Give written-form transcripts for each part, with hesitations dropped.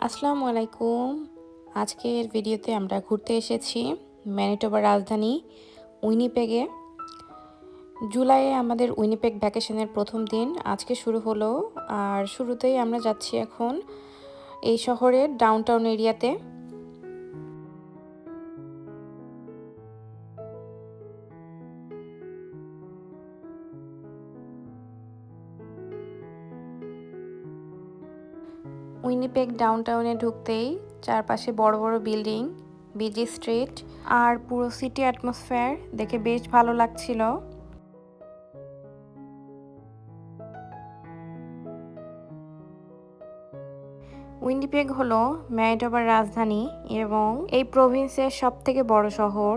আসসালামু আলাইকুম। আজকের ভিডিওতে আমরা ঘুরতে এসেছি ম্যানিটোবার রাজধানী উইনিপেগে। জুলাইয়ে আমাদের উইনিপেগ ভ্যাকেশনের প্রথম দিন আজকে শুরু হলো। আর শুরুতেই আমরা যাচ্ছি এখন এই শহরের ডাউনটাউন এরিয়াতে। উইনিপেগ ডাউনটাউনে ঢুকতেই চারপাশে বড় বড় বিল্ডিং, বিজি স্ট্রিট আর পুরো সিটি অ্যাটমসফিয়ার দেখে বেশ ভালো লাগছিল। উইনিপেগ হলো ম্যানিটোবার রাজধানী এবং এই প্রভিন্সের সবথেকে বড় শহর।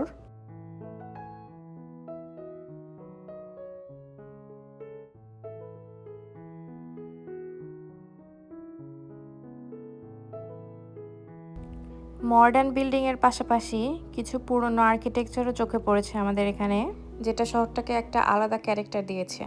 মডার্ন বিল্ডিংয়ের পাশাপাশি কিছু পুরনো আর্কিটেকচারও চোখে পড়েছে আমাদের এখানে, যেটা শহরটাকে একটা আলাদা ক্যারেক্টার দিয়েছে।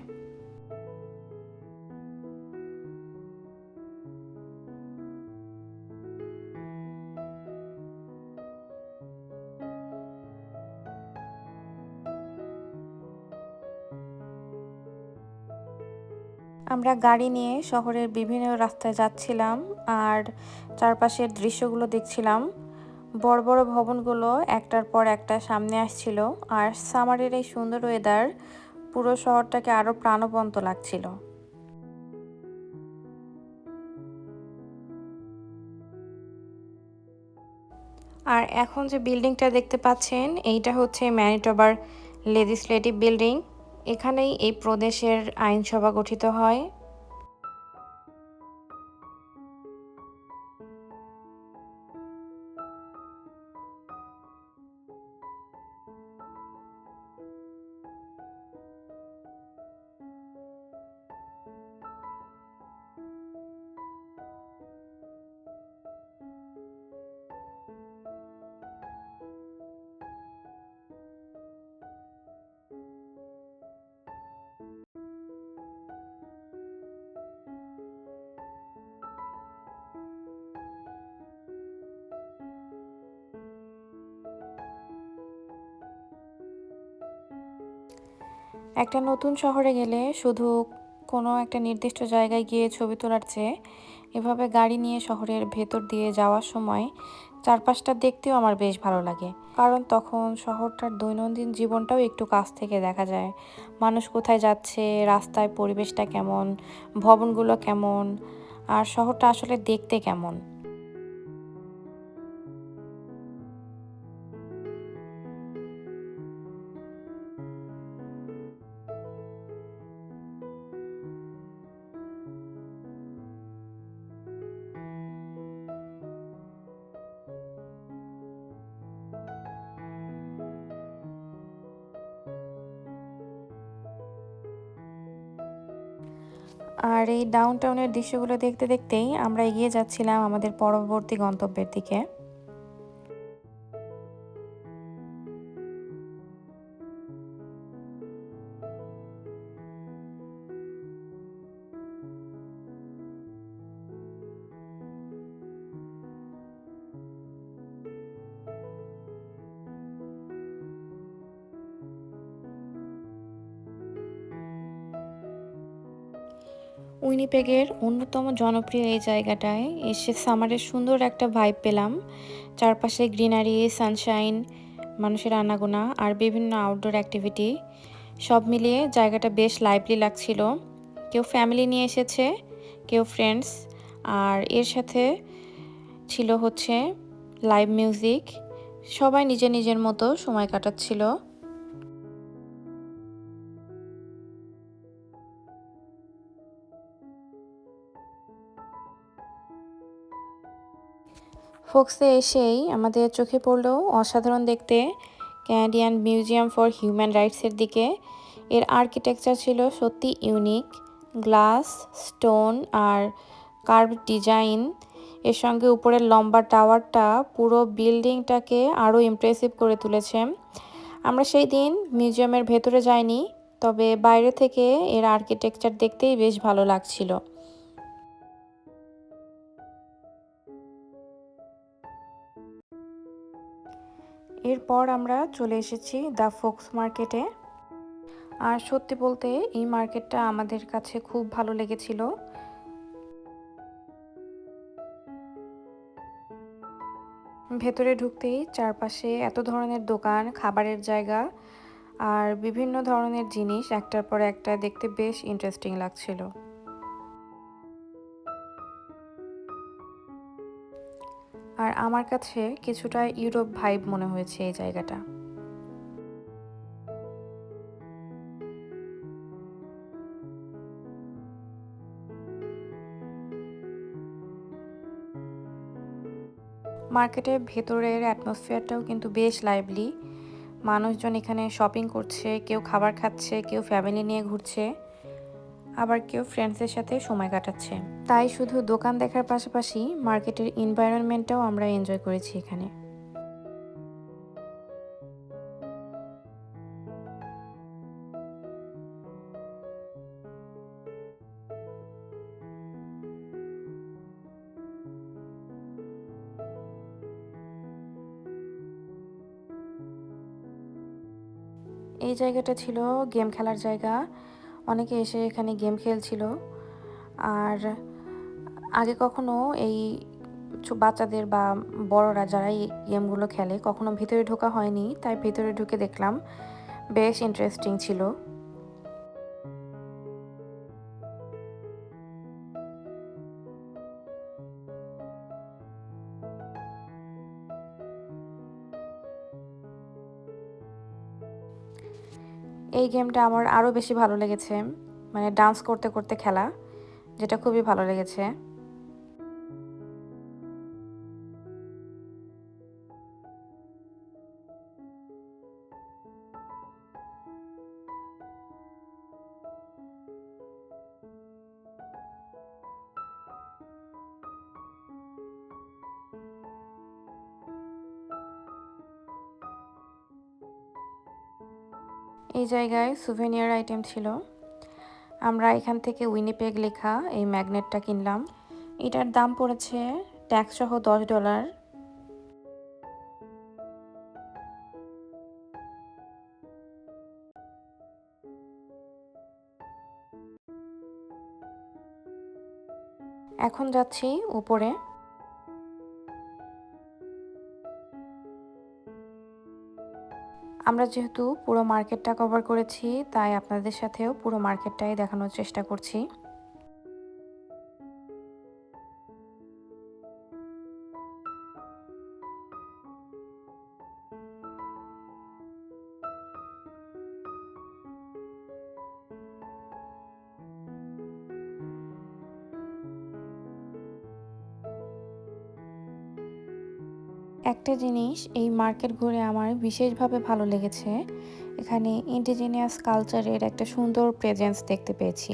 আমরা গাড়ি নিয়ে শহরের বিভিন্ন রাস্তায় যাচ্ছিলাম আর চারপাশের দৃশ্যগুলো দেখছিলাম। বড় বড় ভবনগুলো একটার পর একটা সামনে আসছিল, আর সামারের এই সুন্দর ওয়েদার পুরো শহরটাকে আরো প্রাণবন্ত লাগছিল। আর এখন যে বিল্ডিংটা দেখতে পাচ্ছেন, এইটা হচ্ছে ম্যানিটোবার লেজিসলেটিভ বিল্ডিং। এখানেই এই প্রদেশের আইনসভা গঠিত হয়। একটা নতুন শহরে গেলে শুধু কোনো একটা নির্দিষ্ট জায়গায় গিয়ে ছবি তোলার চেয়ে এভাবে গাড়ি নিয়ে শহরের ভেতর দিয়ে যাওয়ার সময় চারপাশটা দেখতেও আমার বেশ ভালো লাগে। কারণ তখন শহরটার দৈনন্দিন জীবনটাও একটু কাছ থেকে দেখা যায়। মানুষ কোথায় যাচ্ছে, রাস্তায় পরিবেশটা কেমন, ভবনগুলো কেমন, আর শহরটা আসলে দেখতে কেমন। আর এই ডাউনটাউনের দৃশ্যগুলো দেখতে দেখতেই আমরা এগিয়ে যাচ্ছিলাম আমাদের পরবর্তী গন্তব্যের দিকে। উইনিপেগের অন্যতম জনপ্রিয় এই জায়গাটায় এসে সামারের সুন্দর একটা ভাইব পেলাম। চারপাশে গ্রিনারি, সানশাইন, মানুষের আনাগোনা আর বিভিন্ন আউটডোর অ্যাক্টিভিটি সব মিলিয়ে জায়গাটা বেশ লাইভলি লাগছিল। কেউ ফ্যামিলি নিয়ে এসেছে, কেউ ফ্রেন্ডস, আর এর সাথে ছিল হচ্ছে লাইভ মিউজিক। সবাই নিজের নিজের মতো সময় কাটাচ্ছিল। ফোক্সে এসেই আমাদের চোখে পড়লো অসাধারণ দেখতে ক্যানাডিয়ান মিউজিয়াম ফর হিউম্যান রাইটসের দিকে। এর আর্কিটেকচার ছিল সত্যি ইউনিক, গ্লাস, স্টোন আর কার্ভ ডিজাইন। এর সঙ্গে উপরের লম্বা টাওয়ারটা পুরো বিল্ডিংটাকে আরও ইমপ্রেসিভ করে তুলেছে। আমরা সেই দিন মিউজিয়ামের ভেতরে যাইনি, তবে বাইরে থেকে এর আর্কিটেকচার দেখতেই বেশ ভালো লাগছিল। এরপর আমরা চলে এসেছি দ্য ফোক্স মার্কেটে। আর সত্যি বলতে এই মার্কেটটা আমাদের কাছে খুব ভালো লেগেছিল। ভেতরে ঢুকতেই চারপাশে এত ধরনের দোকান, খাবারের জায়গা আর বিভিন্ন ধরনের জিনিস একটার পর একটা, দেখতে বেশ ইন্টারেস্টিং লাগছিল। আর আমার কাছে কিছুটা ইউরোপ ভাইব মনে হয়েছে এই জায়গাটা। মার্কেটের ভেতরের অ্যাটমসফিয়ারটাও কিন্তু বেশ লাইভলি। মানুষজন এখানে শপিং করছে, কেউ খাবার খাচ্ছে, কেউ ফ্যামিলি নিয়ে ঘুরছে, আবার কেউ ফ্রেন্ডসদের সাথে সময় কাটাচ্ছে। তাই শুধু দোকান দেখার পাশাপাশি মার্কেটের এনভায়রনমেন্টটাও আমরা এনজয় করেছি এখানে। এই জায়গাটা ছিল গেম খেলার জায়গা। অনেকে এসে এখানে গেম খেলছিল। আর আগে কখনো এই বাচ্চাদের বা বড়রা যারা এই গেমগুলো খেলে কখনো ভিতরে ঢোকা হয়নি, তাই ভিতরে ঢুকে দেখলাম, বেশ ইন্টারেস্টিং ছিল। এই গেমটা আমার আরও বেশি ভালো লেগেছে, মানে ডান্স করতে করতে খেলা, যেটা খুবই ভালো লেগেছে। এই জায়গায় সুভেনিয়ার আইটেম ছিল। আমরা এখান থেকে উইনিপেগ লেখা এই ম্যাগনেটটা কিনলাম। এটার দাম পড়েছে ট্যাক্স সহ $10। এখন যাচ্ছি উপরে। আমরা যেহেতু পুরো মার্কেটটা কভার করেছি, তাই আপনাদের সাথেও পুরো মার্কেটটাই দেখানোর চেষ্টা করছি। একটা জিনিস এই মার্কেট ঘুরে আমার বিশেষভাবে ভালো লেগেছে, এখানে ইন্ডিজিনিয়াস কালচারের একটা সুন্দর প্রেজেন্স দেখতে পেয়েছি।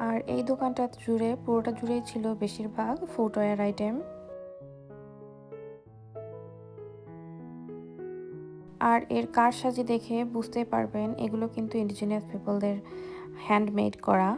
আর এই দোকানটা জুড়ে, পুরোটা জুড়েই ছিল বেশিরভাগ ফুটওয়্যার আইটেম। আর এর কারসাজি দেখে বুঝতেই পারবেন এগুলো কিন্তু ইন্ডিজিনিয়াস পিপলদের হ্যান্ডমেড করা।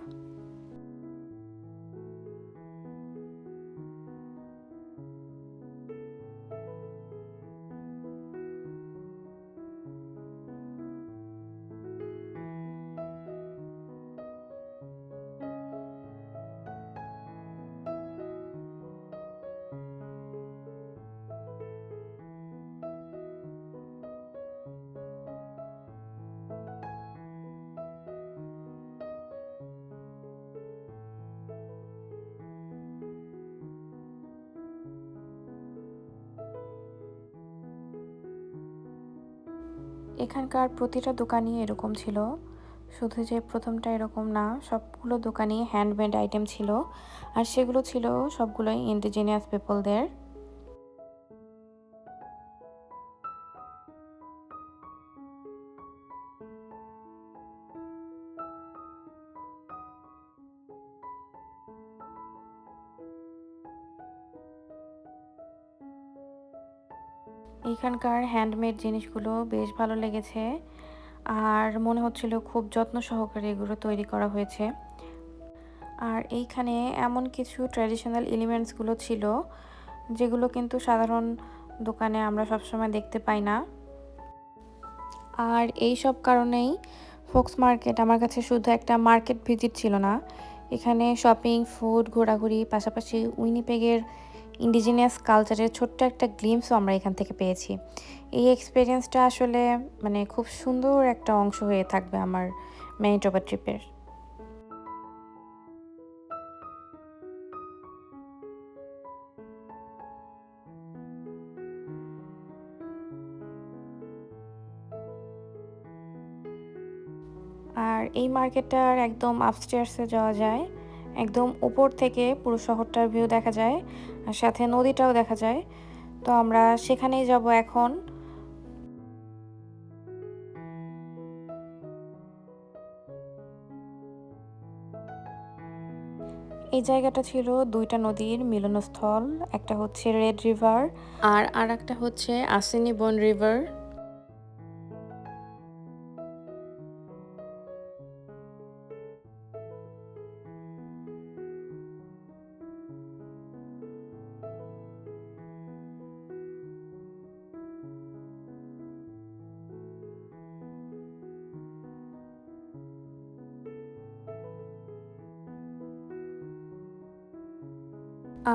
এখানকার প্রতিটা দোকানই এরকম ছিল, শুধু যে প্রথমটা এরকম না, সবগুলো দোকানই হ্যান্ডমেড আইটেম ছিল। আর সেগুলো ছিল সবগুলোই ইন্ডিজিনিয়াস পিপলদের। এইখানকার হ্যান্ডমেড জিনিসগুলো বেশ ভালো লেগেছে, আর মনে হচ্ছিল খুব যত্ন সহকারে এগুলো তৈরি করা হয়েছে। আর এইখানে এমন কিছু ট্র্যাডিশনাল এলিমেন্টসগুলো ছিল যেগুলো কিন্তু সাধারণ দোকানে আমরা সবসময় দেখতে পাই না। আর এই সব কারণেই ফোক্স মার্কেট আমার কাছে শুধু একটা মার্কেট ভিজিট ছিল না, এখানে শপিং, ফুড, ঘোরাঘুরি, পাশাপাশি উইনিপেগের ইন্ডিজিনিয়াস কালচারের ছোট্ট একটা গ্লিমসও আমরা এখান থেকে পেয়েছি। এই এক্সপিরিয়েন্সটা আসলে মানে খুব সুন্দর একটা অংশ হয়ে থাকবে আমার ম্যানিটোবা ট্রিপের। আর এই মার্কেটটার একদম আপস্টেয়ার্সে যাওয়া যায়, একদম উপর থেকে পুরো শহরটার ভিউ দেখা যায়, আর সাথে নদীটাও দেখা যায়। তো আমরা সেখানেই যাব এখন। এই জায়গাটা ছিল দুইটা নদীর মিলনস্থল, একটা হচ্ছে রেড রিভার আর একটা হচ্ছে আসিনিবন রিভার।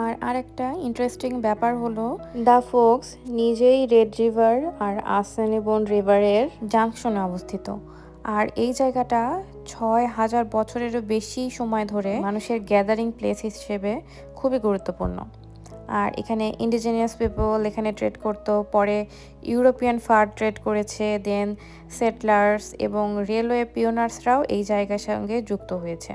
আর আরেকটা ইন্টারেস্টিং ব্যাপার হলো দ্য ফোক্স নিজেই রেড রিভার আর আসেনিবন রিভারের জাংশনে অবস্থিত। আর এই জায়গাটা ৬,০০০ বছরেরও বেশি সময় ধরে মানুষের গ্যাদারিং প্লেস হিসেবে খুবই গুরুত্বপূর্ণ। আর এখানে ইন্ডিজিনিয়াস পিপল এখানে ট্রেড করতো, পরে ইউরোপিয়ান ফার ট্রেড করেছে, দেন সেটলার্স এবং রেলওয়ে পিওনার্সরাও এই জায়গার সঙ্গে যুক্ত হয়েছে।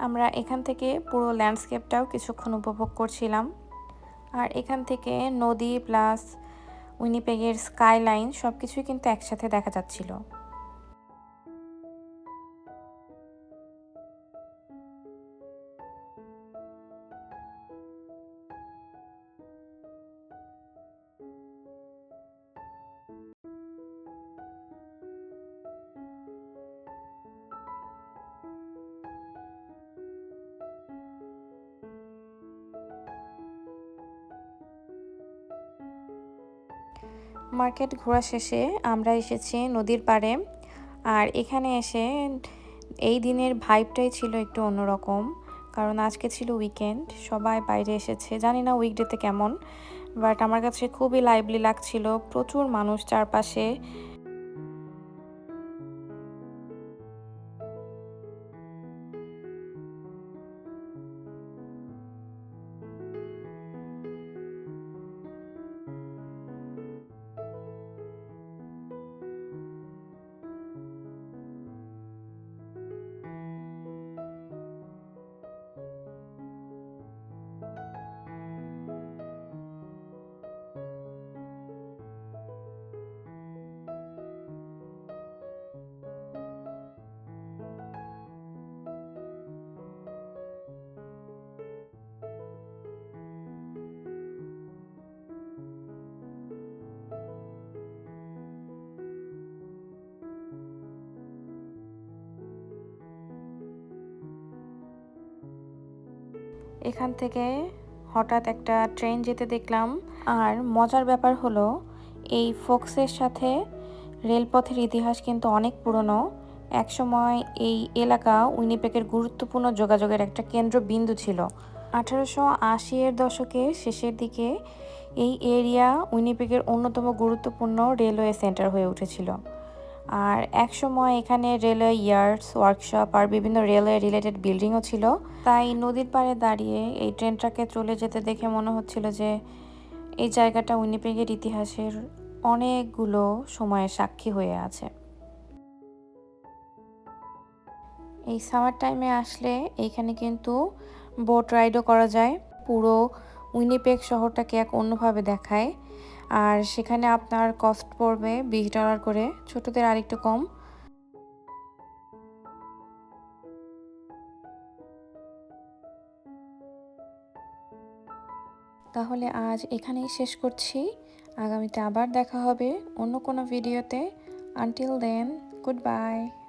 আমরা এখান থেকে পুরো ল্যান্ডস্কেপটাও কিছুক্ষণ উপভোগ করছিলাম। আর এখান থেকে নদী প্লাস উইনিপেগের স্কাইলাইন সব কিছুই কিন্তু একসাথে দেখা যাচ্ছিল। মার্কেট ঘোরা শেষে আমরা এসেছি নদীর পাড়ে। আর এখানে এসে এই দিনের ভাইবটাই ছিল একটু অন্যরকম, কারণ আজকে ছিল উইকেন্ড, সবাই বাইরে এসেছে। জানি না উইকডেতে কেমন, বাট আমার কাছে খুবই লাইভলি লাগছিল, প্রচুর মানুষ চারপাশে। এখান থেকে হঠাৎ একটা ট্রেন যেতে দেখলাম। আর মজার ব্যাপার হলো এই ফোক্সের সাথে রেলপথের ইতিহাস কিন্তু অনেক পুরনো। একসময় এই এলাকা উইনিপেগের গুরুত্বপূর্ণ যোগাযোগের একটা কেন্দ্রবিন্দু ছিল। 1880-এর দশকের শেষের দিকে এই এরিয়া উইনিপেগের অন্যতম গুরুত্বপূর্ণ রেলওয়ে সেন্টার হয়ে উঠেছিল। আর একসময় এখানে রেলওয়ে ইয়ার্ডস, ওয়ার্কশপ আর বিভিন্ন রেলওয়ে রিলেটেড বিল্ডিংও ছিল। তাই নদীর পাড়ে দাঁড়িয়ে এই ট্রেনটাকে চলে যেতে দেখে মনে হচ্ছিল যে এই জায়গাটা উইনিপেগের ইতিহাসের অনেকগুলো সময়ের সাক্ষী হয়ে আছে। এই সামার টাইমে আসলে এইখানে কিন্তু বোট রাইডও করা যায়। পুরো উইনিপেগ শহরটাকে এক অন্যভাবে দেখায়। আর সেখানে আপনার কস্ট পড়বে $20 করে, ছোটদের আরেকটু কম। তাহলে আজ এখানেই শেষ করছি। আগামীতে আবার দেখা হবে অন্য কোনো ভিডিওতে। Until then, good by.